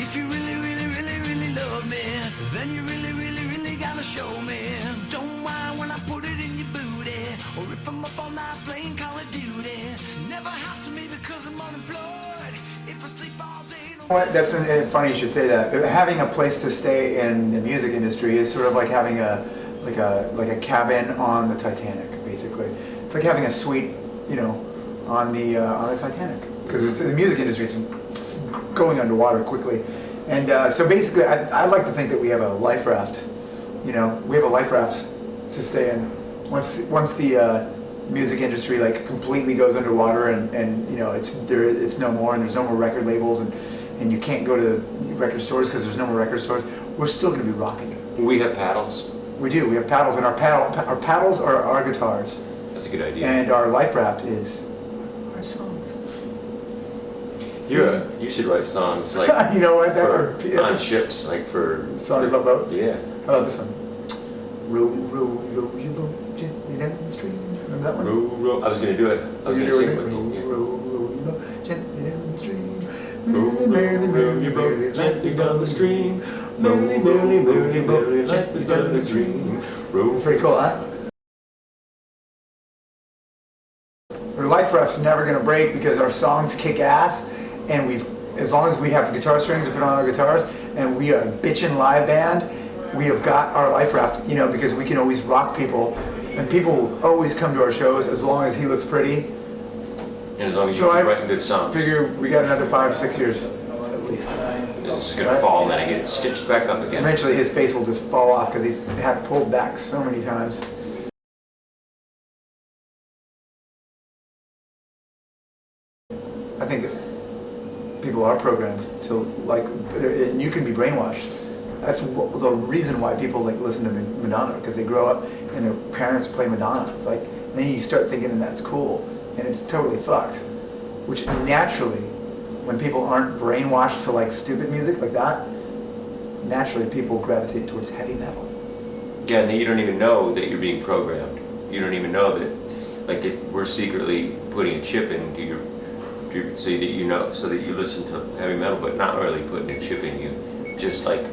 If you really, really, really, really love me, then you really, really, really gotta show me. Don't mind when I put it in your booty, or if I'm up all night playing Call of Duty. Never hassle me because I'm unemployed. If I sleep all day. That's funny you should say that. Having a place to stay in the music industry is sort of like having a cabin on the Titanic, basically. It's like having a suite, you know, on the Titanic, because the music industry is going underwater quickly. And so basically, I'd like to think that we have a life raft. You know, we have a life raft to stay in. Once the music industry like completely goes underwater, and you know it's no more, and there's no more record labels, and you can't go to record stores because there's no more record stores. We're still going to be rocking. We have paddles. We do. We have paddles, and our paddles are our guitars. That's a good idea. And our life raft is our songs. You should write songs like you know what? On ships, like for songs about boats. Yeah. How about this one? Row, row, row your boat gently down the stream. Remember that one? Row, row. I was going to do it. I was going to sing it with row, you. row, row your boat gently down the stream. Row, row your boat gently down the stream. Merrily, merrily, merrily, merrily, life is down the stream. It's pretty cool, huh? Our life raft's never going to break because our songs kick ass, and as long as we have guitar strings to put on our guitars, and we are a bitchin' live band, we have got our life raft, you know, because we can always rock people, and people always come to our shows as long as he looks pretty. And as long as you keep writing good songs. Figure we got another 5 or 6 years at least. It's going to fall and then I get it stitched back up again. Eventually his face will just fall off because he's had pulled back so many times. I think that people are programmed to like, and you can be brainwashed. That's the reason why people like listen to Madonna, because they grow up and their parents play Madonna. It's like, and then you start thinking that that's cool, and it's totally fucked. Which naturally, when people aren't brainwashed to like stupid music like that, naturally people gravitate towards heavy metal. Yeah, and you don't even know that you're being programmed. You don't even know that, like, we're secretly putting a chip into your so that you know, so that you listen to heavy metal, but not really putting a chip in you. Just like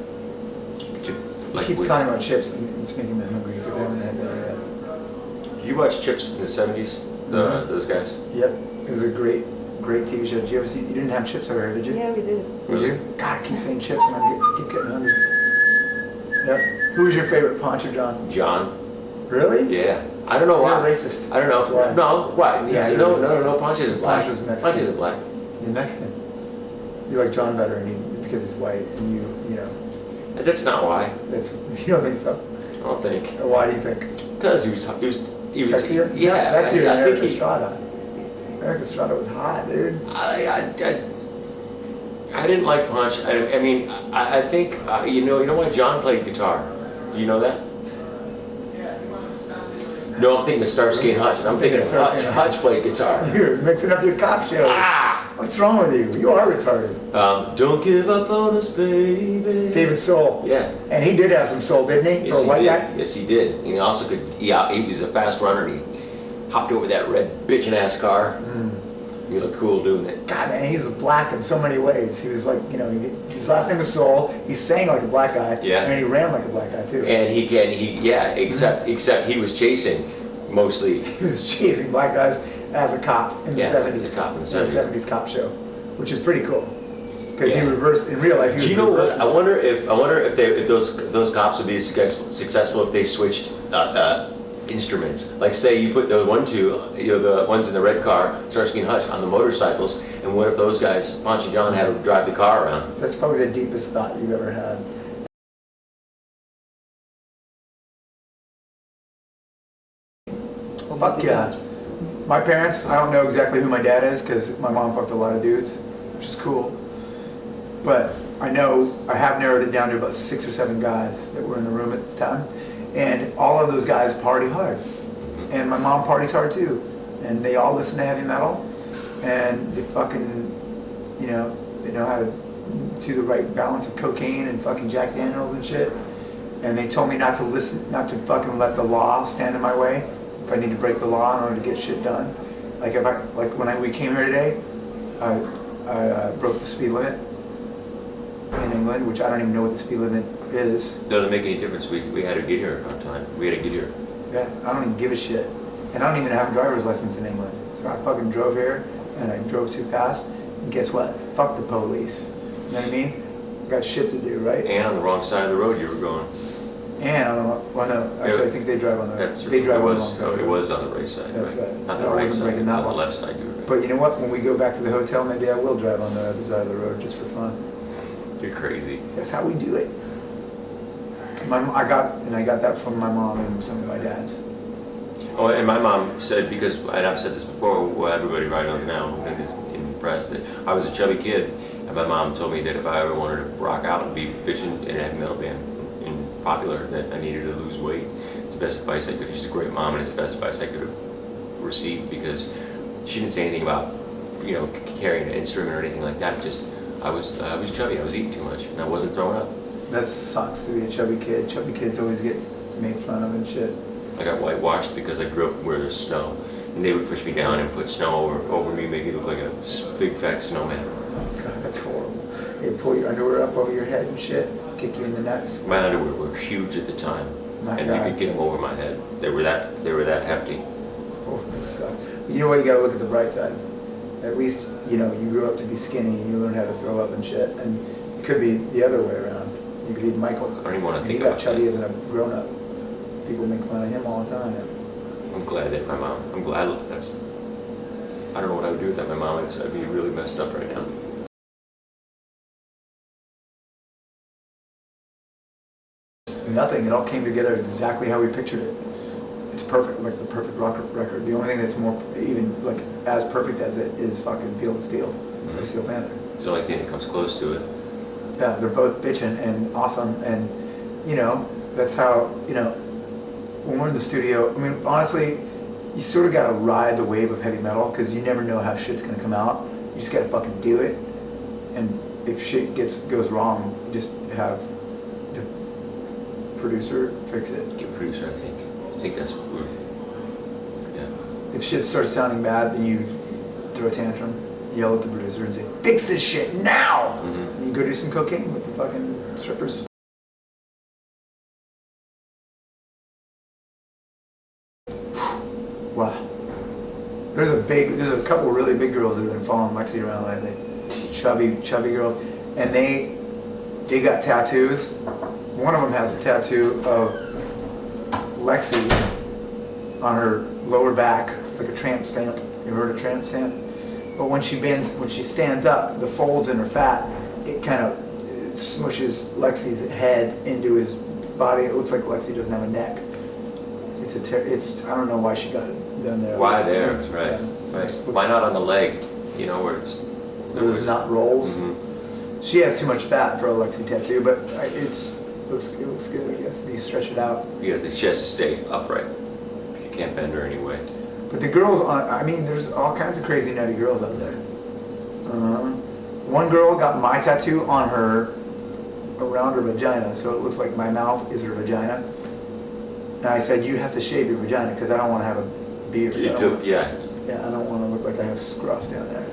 keep talking about chips, and it's making me hungry because I haven't had that yet. Did you watch Chips in the 70s? Those guys? Yep, it was a great TV show. Did you ever see? You didn't have Chips over here, did you? Yeah, we did. Really? Did you? God, I keep saying Chips, and I keep getting hungry. Yep. Who was your favorite, Ponch or John? John. Really? Yeah. I don't know why. You're racist. I don't know. That's why. No, why? Yeah, no, Ponch isn't black. Ponch was Mexican. Ponch isn't black. He's Mexican. You like John better, and because he's white, and you know. That's not why. You don't think so? I don't think. Why do you think? Because he was sexier? Yeah, Sexier than I Eric think Estrada. Eric Estrada was hot, dude. I didn't like Ponch. I mean, I think you know why John played guitar. Do you know that? No, I'm thinking of Starsky and Hutch, and I'm thinking of Hutch. Hutch played guitar. You're mixing up your cop shows. Ah! What's wrong with you? You are retarded. Don't give up on us, baby. David Soul. Yeah. And he did have some soul, didn't he? Yes, For a white he guy? did. Yes, he did. He also could. He was a fast runner. He hopped over that red bitchin' ass car. He looked cool doing it. God, man, he's black in so many ways. He was like, you know, his last name was Soul. He sang like a black guy. Yeah. And he ran like a black guy too. And except he was chasing mostly. He was chasing black guys as a cop in the 70s. As a cop in the 70s cop show, which is pretty cool. Because he reversed in real life. He was Do you know what? reversing. I wonder if those cops would be successful if they switched instruments. Like, say you put the the ones in the red car, Starsky and Hutch, on the motorcycles, and what if those guys, Ponch and John, had to drive the car around? That's probably the deepest thought you've ever had. Fuck yeah. My parents, I don't know exactly who my dad is because my mom fucked a lot of dudes, which is cool. But I have narrowed it down to about 6 or 7 guys that were in the room at the time. And all of those guys party hard. And my mom parties hard too. And they all listen to heavy metal. And they fucking, you know, they know how to do the right balance of cocaine and fucking Jack Daniels and shit. And they told me not to fucking let the law stand in my way. If I need to break the law in order to get shit done. Like when we came here today, I broke the speed limit. in England, which I don't even know what the speed limit is. Doesn't make any difference. We had to get here on time. We had to get here. Yeah, I don't even give a shit. And I don't even have a driver's license in England. So I fucking drove here, and I drove too fast. And guess what? Fuck the police. You know what I mean? Got shit to do, right? And on the wrong side of the road you were going. And I don't know. Well, no. Actually, I think they drive on the. That's They drive it on the was. wrong side. No, of the it road. was on the right side. That's right. Not So the I right wasn't side, breaking that on the one. left side. You were right. But you know what? When we go back to the hotel, maybe I will drive on the other side of the road just for fun. You're crazy. That's how we do it. I got that from my mom and some of my dads. Oh, and my mom said, because, and I've said this before, well, everybody right knows now, and is in the press, that I was a chubby kid, and my mom told me that if I ever wanted to rock out and be bitching in a heavy metal band and popular, that I needed to lose weight. It's the best advice I could. She's a great mom, and it's the best advice I could have received, because she didn't say anything about, you know, carrying an instrument or anything like that. Just I was chubby. I was eating too much, and I wasn't throwing up. That sucks to be a chubby kid. Chubby kids always get made fun of and shit. I got whitewashed because I grew up where there's snow, and they would push me down and put snow over me, make me look like a big fat snowman. Oh God, that's horrible. They pull your underwear up over your head and shit, kick you in the nuts. My underwear were huge at the time, My and God. you could get them over my head. They were that hefty. Oh, that sucks. But you know what? You gotta look at the bright side. At least, you know, you grew up to be skinny and you learned how to throw up and shit. And it could be the other way around. You could be Michael. I don't even want to And think he got about chubby that. as a grown-up. People make fun of him all the time. I'm glad that my mom. I'm glad that's. I don't know what I would do without my mom. I'd be really messed up right now. Nothing. It all came together exactly how we pictured it. It's perfect, like the perfect rock record. The only thing that's more, even like as perfect as it is fucking Field Steel, Mhm. the Steel Panther. It's the only thing that comes close to it. Yeah, they're both bitchin' and awesome, and you know, that's how, you know, when we're in the studio, I mean, honestly, you sort of gotta ride the wave of heavy metal, because you never know how shit's gonna come out. You just gotta fucking do it, and if shit goes wrong, you just have the producer fix it. Get producer, I think. I think that's what we're. Yeah. If shit starts sounding bad, then you throw a tantrum, yell at the producer and say, fix this shit now! Mhm. And you go do some cocaine with the fucking strippers. Wow. There's a couple really big girls that have been following Lexxi around lately. Chubby girls. And they got tattoos. One of them has a tattoo of Lexxi on her lower back. It's like a tramp stamp. You ever heard of tramp stamp? But when she stands up, the folds in her fat, it kind of smushes Lexi's head into his body. It looks like Lexi doesn't have a neck. I don't know why she got it done there. Why there? Right. Yeah. Right. Why not on the leg? You know where it's. Those not rolls. Mhm. She has too much fat for a Lexi tattoo, but it looks good, I guess, if you stretch it out. Yeah, she has to stay upright. You can't bend her anyway. But the girls I mean, there's all kinds of crazy nutty girls out there. One girl got my tattoo on her, around her vagina, so it looks like my mouth is her vagina. And I said, you have to shave your vagina, because I don't want to have a beard. You took, yeah. Yeah, I don't want to look like I have scruff down there.